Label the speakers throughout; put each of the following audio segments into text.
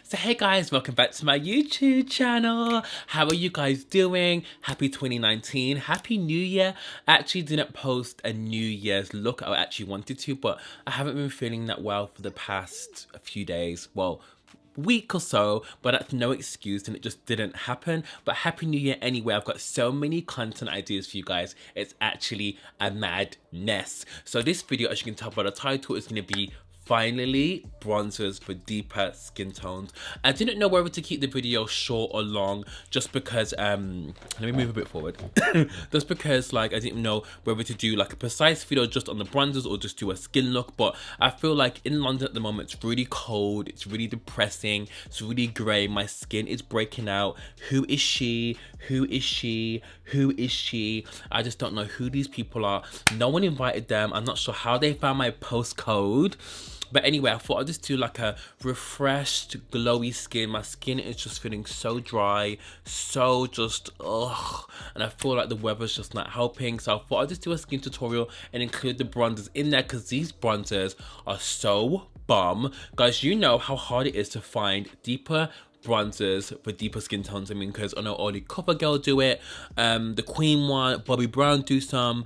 Speaker 1: So hey guys, welcome back to my YouTube channel. How are you guys doing? Happy 2019, happy new year. I actually didn't post a new year's look. I actually wanted to, but I haven't been feeling that well for the past few days. Well, week or so, but that's no excuse and it just didn't happen. But happy new year anyway. I've got so many content ideas for you guys. It's actually a madness. So this video, as you can tell by the title, is going to be finally bronzers for deeper skin tones. I didn't know whether to keep the video short or long, just because let me move a bit forward. Just because like I didn't know whether to do like a precise video just on the bronzers or just do a skin look. But I feel like in London at the moment it's really cold, it's really depressing, it's really grey, my skin is breaking out. Who is she? Who is she? Who is she? I just don't know who these people are. No one invited them. I'm not sure how they found my postcode. But anyway, I thought I'd just do like a refreshed, glowy skin. My skin is just feeling so dry, so just, ugh. And I feel like the weather's just not helping. So I thought I'd just do a skin tutorial and include the bronzers in there because these bronzers are so bomb. Guys, you know how hard it is to find deeper bronzers for deeper skin tones. I mean, because I know only CoverGirl do it, the Queen one, Bobbi Brown do some.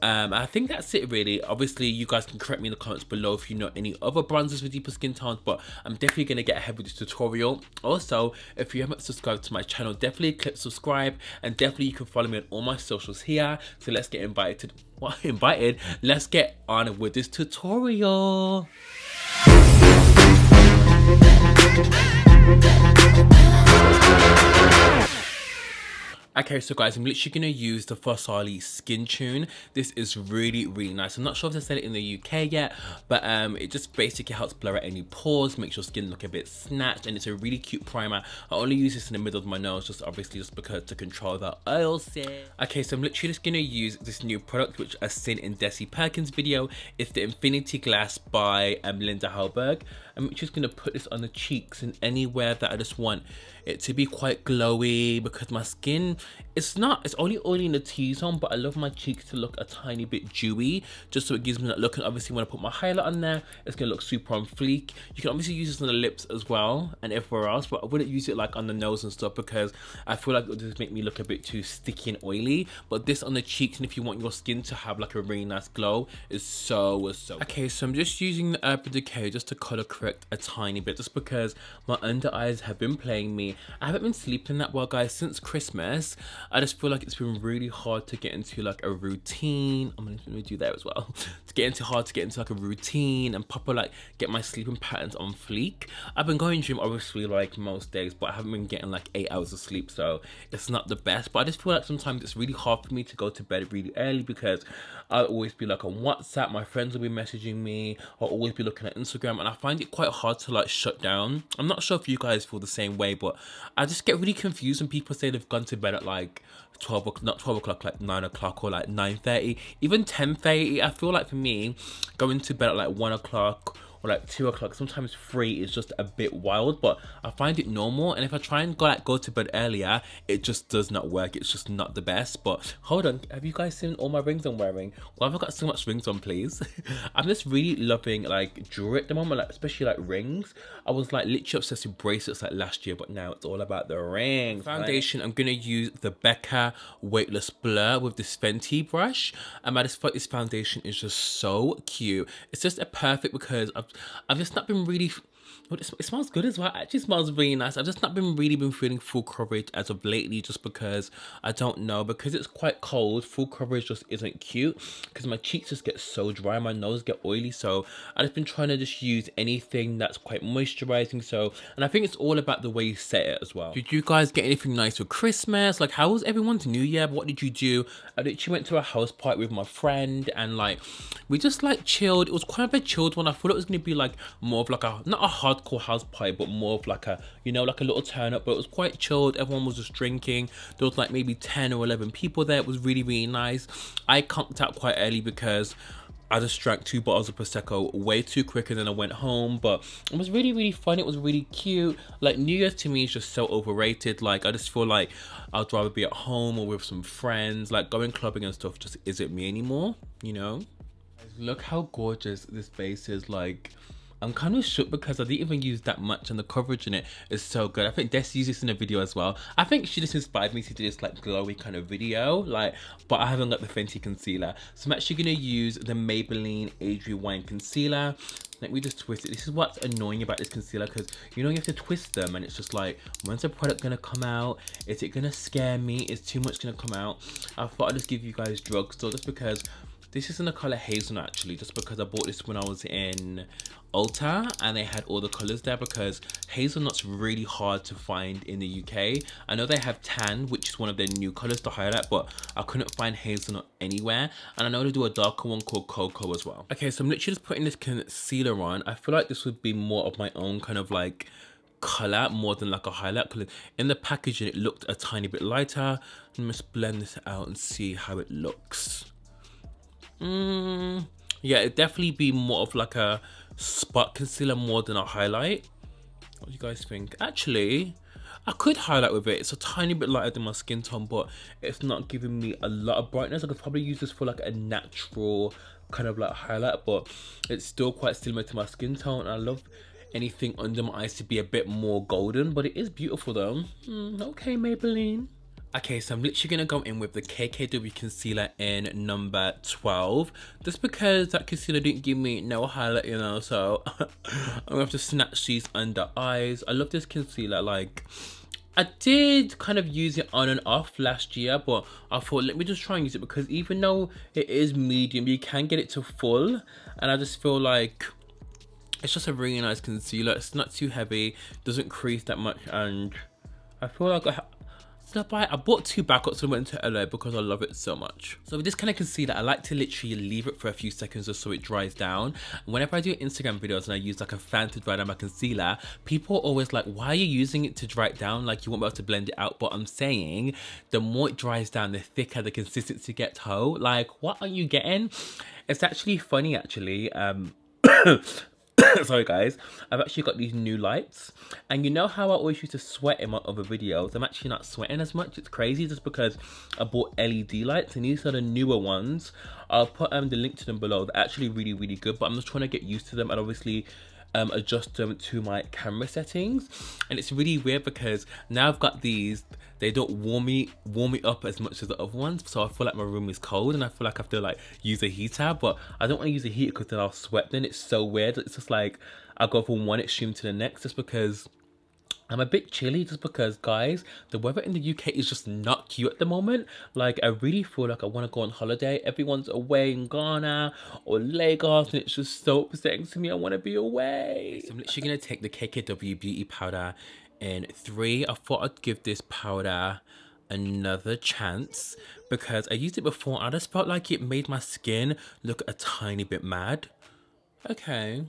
Speaker 1: I think that's it really. Obviously you guys can correct me in the comments below if you know any other bronzers for deeper skin tones, but I'm definitely going to get ahead with this tutorial. Also, if you haven't subscribed to my channel, definitely click subscribe, and definitely you can follow me on all my socials here. So let's get let's get on with this tutorial. Okay, so guys, I'm literally going to use the Farsali Skintune. This is really, really nice. I'm not sure if they sell it in the UK yet, but it just basically helps blur out any pores, makes your skin look a bit snatched, and it's a really cute primer. I only use this in the middle of my nose, just because to control the oil set. Okay, so I'm literally just going to use this new product, which I've seen in Desi Perkins' video. It's the Infinity Glass by Linda Hallberg. I'm just going to put this on the cheeks and anywhere that I just want it to be quite glowy, because my skin, it's only oily in the T-zone, but I love my cheeks to look a tiny bit dewy, just so it gives me that look. And obviously when I put my highlight on there, it's going to look super on fleek. You can obviously use this on the lips as well and everywhere else, but I wouldn't use it like on the nose and stuff because I feel like it would just make me look a bit too sticky and oily. But this on the cheeks, and if you want your skin to have like a really nice glow, is so okay. So I'm just using the Urban Decay just to color correct a tiny bit, just because my under eyes have been playing me. I haven't been sleeping that well, guys, since Christmas. I just feel like it's been really hard to get into like a routine. I'm gonna do that as well. To get into like a routine and proper like get my sleeping patterns on fleek. I've been going to gym obviously like most days, but I haven't been getting like 8 hours of sleep, so it's not the best. But I just feel like sometimes it's really hard for me to go to bed really early because I'll always be like on WhatsApp, my friends will be messaging me, I'll always be looking at Instagram, and I find it quite hard to like shut down. I'm not sure if you guys feel the same way, but I just get really confused when people say they've gone to bed at like 12 o'clock, not 12 o'clock, like 9 o'clock or like 9:30, even 10:30. I feel like for me, going to bed at like 1 o'clock or like 2 o'clock, sometimes 3 is just a bit wild, but I find it normal. And if I try and go to bed earlier, it just does not work. It's just not the best. But hold on, have you guys seen all my rings I'm wearing? Why have I got so much rings on, please? I'm just really loving like jewelry at the moment, like especially like rings. I was like literally obsessed with bracelets like last year, but now it's all about the rings. Foundation, I'm gonna use the Becca Weightless Blur with this Fenty brush. I just thought this foundation is just so cute. It's just a perfect, because I've just not been really, well, it smells good as well. It actually smells really nice. I've just not been feeling full coverage as of lately, just because I don't know, because it's quite cold. Full coverage just isn't cute because my cheeks just get so dry, my nose get oily. So I've just been trying to just use anything that's quite moisturizing. So, and I think it's all about the way you set it as well. Did you guys get anything nice for Christmas? Like, how was everyone's New Year? What did you do? I literally went to a house party with my friend, and like we just like chilled. It was quite a chilled one. I thought it was going to be like more of like a, not a hardcore house party, but more of like a, you know, like a little turn up. But it was quite chilled. Everyone was just drinking. There was like maybe 10 or 11 people there. It was really, really nice. I conked out quite early because I just drank 2 bottles of Prosecco way too quick, and then I went home. But it was really, really fun. It was really cute. Like, New Year's to me is just so overrated. Like, I just feel like I'd rather be at home or with some friends. Like, going clubbing and stuff just isn't me anymore, you know? Look how gorgeous this base is. Like, I'm kind of shook because I didn't even use that much and the coverage in it is so good. I think Des used this in a video as well. I think she just inspired me to do this like glowy kind of video, like, but I haven't got the Fenty concealer. So I'm actually gonna use the Maybelline Age Rewind concealer. Let me just twist it. This is what's annoying about this concealer, because you know you have to twist them and it's just like, when's the product gonna come out? Is it gonna scare me? Is too much gonna come out? I thought I'd just give you guys drugstore just because this is in the color Hazelnut, actually, just because I bought this when I was in Ulta and they had all the colors there, because Hazelnut's really hard to find in the UK. I know they have Tan, which is one of their new colors to highlight, but I couldn't find Hazelnut anywhere. And I know they do a darker one called Cocoa as well. Okay, so I'm literally just putting this concealer on. I feel like this would be more of my own kind of like color more than like a highlight, because in the packaging it looked a tiny bit lighter. Let me just blend this out and see how it looks. Yeah, it'd definitely be more of like a spot concealer more than a highlight. What do you guys think? Actually, I could highlight with it. It's a tiny bit lighter than my skin tone, but it's not giving me a lot of brightness. I could probably use this for like a natural kind of like highlight, but it's still quite similar to my skin tone. I love anything under my eyes to be a bit more golden, but it is beautiful though. Okay, Maybelline. Okay, so I'm literally gonna go in with the KKW concealer in number 12, just because that concealer didn't give me no highlight, you know, so I'm gonna have to snatch these under eyes. I love this concealer. Like, I did kind of use it on and off last year, but I thought, let me just try and use it, because even though it is medium, you can get it to full, and I just feel like it's just a really nice concealer. It's not too heavy, doesn't crease that much, and I feel like I bought 2 backups and went to LA because I love it so much. So with this kind of concealer, I like to literally leave it for a few seconds just so it dries down. And whenever I do Instagram videos and I use like a fan to dry down my concealer, people are always like, why are you using it to dry it down? Like, you won't be able to blend it out. But I'm saying the more it dries down, the thicker the consistency gets. Like, what are you getting? It's actually funny, actually. Sorry guys, I've actually got these new lights, and you know how I always used to sweat in my other videos? I'm actually not sweating as much. It's crazy, just because I bought LED lights, and these are the newer ones. I'll put the link to them below. They're actually really good, but I'm just trying to get used to them and obviously adjust them to my camera settings. And it's really weird because now I've got these, they don't warm me up as much as the other ones, so I feel like my room is cold and I feel like I have to like use a heater, but I don't want to use a heater because then I'll sweat. Then it's so weird. It's just like I go from one extreme to the next, just because I'm a bit chilly, just because, guys, the weather in the UK is just not cute at the moment. Like, I really feel like I want to go on holiday. Everyone's away in Ghana or Lagos, and it's just so upsetting to me. I want to be away. So I'm literally going to take the KKW Beauty Powder in 3. I thought I'd give this powder another chance because I used it before and I just felt like it made my skin look a tiny bit mad. Okay.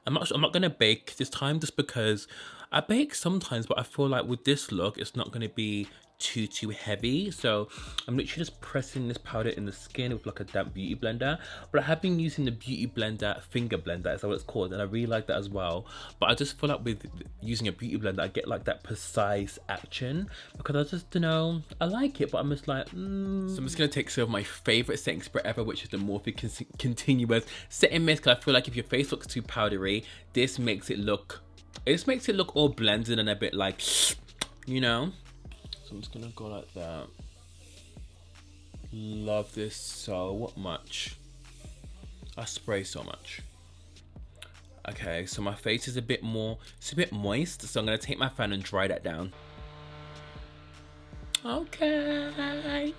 Speaker 1: I'm not gonna bake this time, just because I bake sometimes, but I feel like with this look it's not gonna be too heavy. So I'm literally just pressing this powder in the skin with like a damp beauty blender, but I have been using the beauty blender finger blender, is that what it's called, and I really like that as well. But I just feel like with using a beauty blender I get like that precise action, because I just don't know, I like it, but I'm just like So I'm just gonna take some of my favorite setting spray ever, which is the Morphe Continuous Setting Mist, because I feel like if your face looks too powdery, this makes it look all blended and a bit like, you know. So I'm just gonna go like that. Love this so much. I spray so much. Okay, so my face is a bit moist, so I'm gonna take my fan and dry that down. Okay.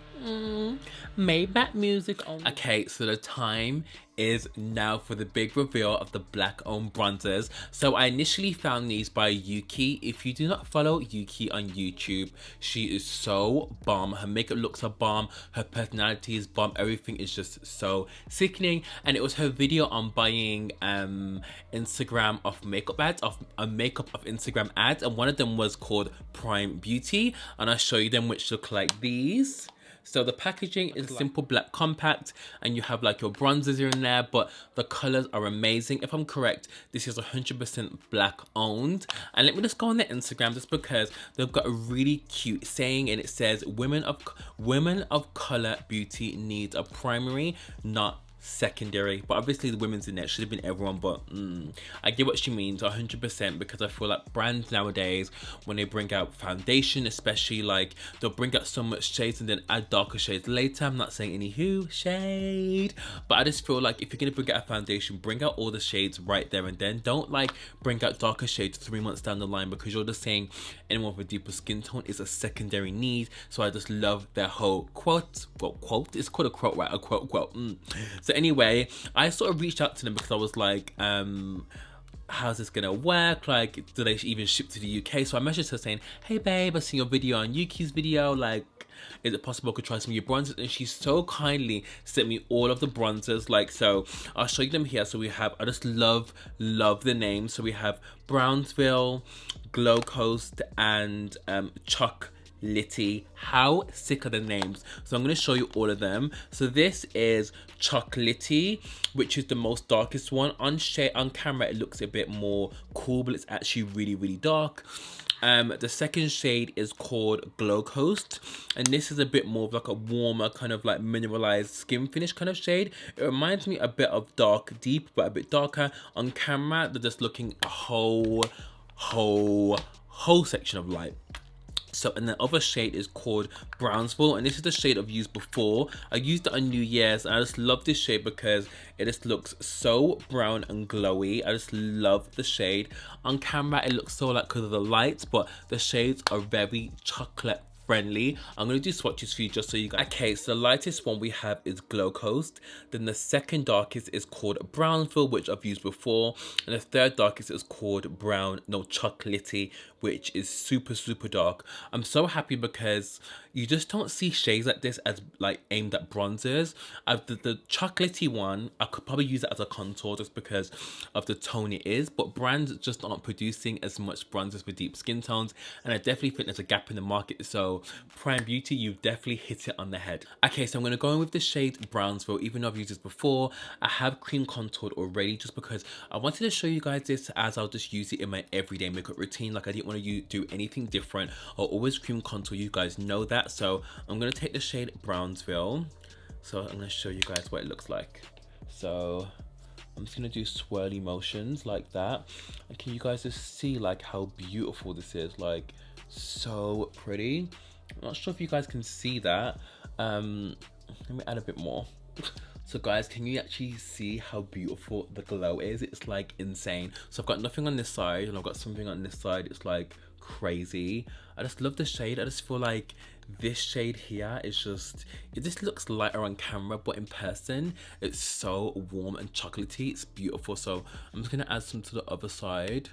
Speaker 1: Maybach music on. Okay, so the time is now for the big reveal of the black owned bronzers. So I initially found these by Yuki. If you do not follow Yuki on YouTube, she is so bomb. Her makeup looks a bomb, her personality is bomb, everything is just so sickening. And it was her video on buying Instagram of makeup ads, makeup of Instagram ads, and one of them was called Prime Beauty, and I'll show you them, which look like these. So the packaging is a simple black compact, and you have like your bronzers in there, but the colors are amazing. If I'm correct, this is 100% black owned. And let me just go on their Instagram, just because they've got a really cute saying, and it says women of color beauty needs a primary, not secondary. But obviously the women's in there should have been everyone, but I get what she means 100%, because I feel like brands nowadays, when they bring out foundation especially, like they'll bring out so much shades and then add darker shades later. I'm not saying any shade, but I just feel like if you're gonna bring out a foundation, bring out all the shades right there and then. Don't like bring out darker shades 3 months down the line, because you're just saying anyone with a deeper skin tone is a secondary need. So I just love their whole quote. It's called a quote, right? A quote. So anyway, I sort of reached out to them because I was like, how's this gonna work? Like, do they even ship to the UK? So I messaged her saying, hey babe, I seen your video on Yuki's video, like, is it possible I could try some of your bronzers? And she so kindly sent me all of the bronzers. Like, so I'll show you them here. So we have, I just love the names. So we have Brownsville, Glow Coast, and Chuck Litty. How sick are the names? So I'm going to show you all of them. So this is Chocolatey, which is the most darkest one. On camera it looks a bit more cool, but it's actually really dark. The second shade is called Glow Coast, and this is a bit more of like a warmer kind of like mineralized skin finish kind of shade. It reminds me a bit of Dark Deep, but a bit darker. On camera they're just looking a whole section of light. So, and the other shade is called Brownsville, and this is the shade I've used before. I used it on New Year's, and I just love this shade because it just looks so brown and glowy. I just love the shade. On camera it looks so like because of the lights, but the shades are very chocolate friendly. I'm going to do swatches for you just so you guys. Okay, so the lightest one we have is Glow Coast. Then the second darkest is called Brownsville, which I've used before. And the third darkest is called Chocolatey, which is super dark. I'm so happy because you just don't see shades like this as like aimed at bronzers. The chocolatey one, I could probably use it as a contour just because of the tone it is, but brands just aren't producing as much bronzers with deep skin tones, and I definitely think there's a gap in the market. So Prime Beauty, you've definitely hit it on the head. Okay, so I'm going to go in with the shade Brownsville. Even though I've used this before, I have cream contoured already just because I wanted to show you guys this as I'll just use it in my everyday makeup routine. Like, I didn't want to do anything different. I'll always cream contour, you guys know that. So I'm going to take the shade Brownsville. So I'm going to show you guys what it looks like. So I'm just going to do swirly motions like that. And can you guys just see like how beautiful this is? Like, so pretty. I'm not sure if you guys can see that. Let me add a bit more. So guys, can you actually see how beautiful the glow is? It's like insane. So I've got nothing on this side and I've got something on this side. It's like crazy. I just love the shade. I just feel like this shade here is just, it just looks lighter on camera, but in person it's so warm and chocolatey. It's beautiful. So I'm just gonna add some to the other side.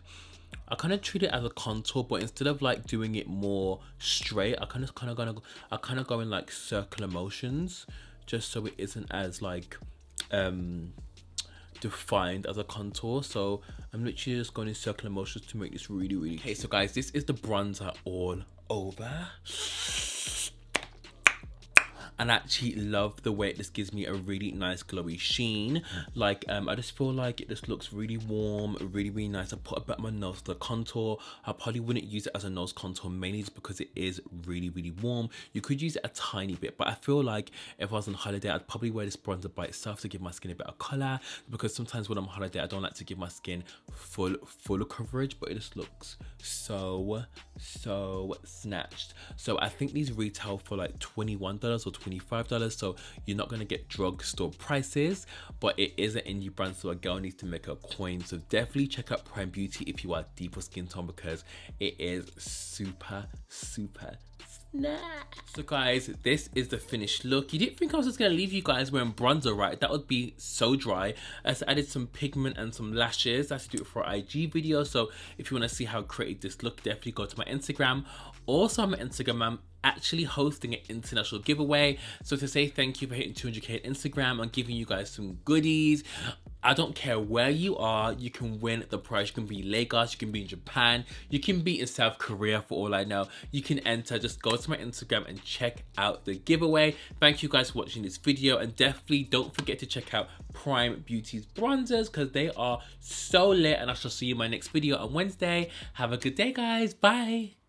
Speaker 1: I kind of treat it as a contour, but instead of like doing it more straight, I kind of go in like circular motions, just so it isn't as like defined as a contour. So I'm literally just going in circular motions to make this really okay. So guys, this is the bronzer all over. And I actually love the way this gives me a really nice glowy sheen. Like, I just feel like it just looks really warm, really nice. I put a bit on my nose for the contour. I probably wouldn't use it as a nose contour, mainly just because it is really warm. You could use it a tiny bit, but I feel like if I was on holiday, I'd probably wear this bronzer by itself to give my skin a bit of color, because sometimes when I'm on holiday, I don't like to give my skin full coverage, but it just looks so snatched. So I think these retail for like $21 or $25, so you're not going to get drugstore prices, but it is an indie brand, so a girl needs to make a coin. So definitely check out Prime Beauty if you are deeper skin tone, because it is super snatched. So guys, this is the finished look. You didn't think I was just gonna leave you guys wearing bronzer, right? That would be so dry. I just added some pigment and some lashes. That's to do it for an IG video. So if you want to see how creative this look, definitely go to my Instagram. Also on my Instagram, I'm actually hosting an international giveaway. So to say thank you for hitting 200k on Instagram, I'm giving you guys some goodies. I don't care where you are, you can win the prize. You can be in Lagos, you can be in Japan, you can be in South Korea for all I know. You can enter. Just go to my Instagram and check out the giveaway. Thank you guys for watching this video, and definitely don't forget to check out Prime Beauty's bronzers because they are so lit, and I shall see you in my next video on Wednesday. Have a good day guys, bye.